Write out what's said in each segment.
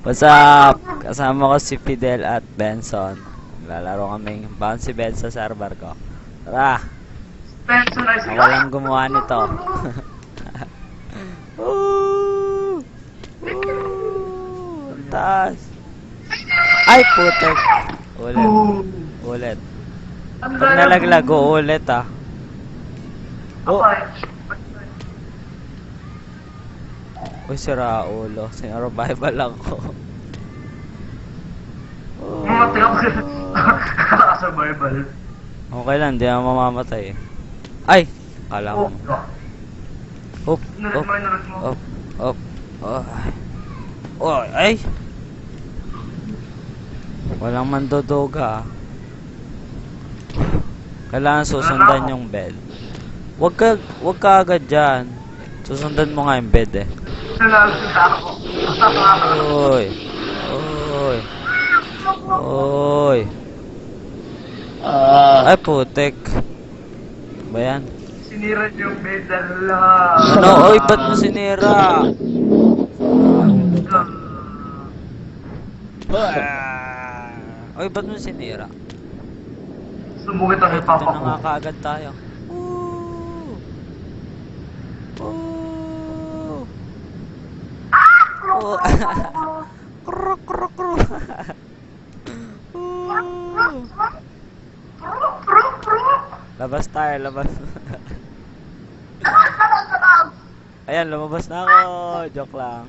What's up? Kasama ko si Fidel at Benson. Lalaro kaming Bouncy Bed sa server ko. Tara! Ako lang gumawa nito. Ang taas! Ay, putek! Ulit. Ulit. Pag nalaglag, uulit ah. Oh! Uy, sira ulo. Sinarevival ako. Survival. Okay lang, di ako mamamatay eh. Ay! Kala ko. Hop! Hop! Hop! Hop! Oh! Ay! Walang mandodoga ah. Kailangan susundan yung bed. Wag ka agad dyan. Susundan mo nga yung bed eh. Oy! Oy! Oy! Ay, putek. Ba yan? Sinira yung bed na. Ano? Oy, ba't mo sinira? Oy, ba't mo sinira? Sumugit ang Ito ipapa na ko. nga kaagad tayo. Oh. Krok, krok, krok. Labas tayo, labas. Ayan, lumabas na ako. Joke lang.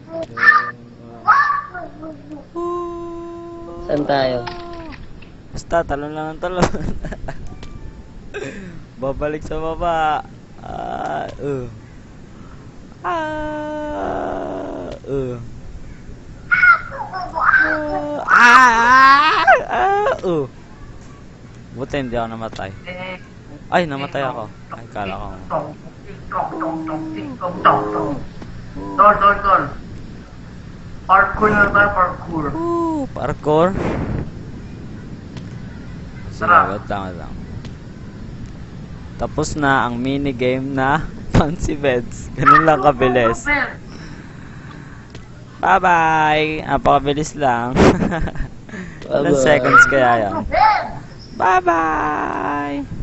Saan tayo? Basta, talon lang ang talon. Babalik sa baba. Buti hindi ako namatay. Ay, namatay ako. Ay, kala ko. Tol. Parkour na tayo, parkour. Parkour. Tara. Wait lang. Tapos na ang minigame na Bouncy Beds. Ganun lang kabilis. Bye-bye! Napakabilis lang. Ilang seconds kaya yan? Bye-bye!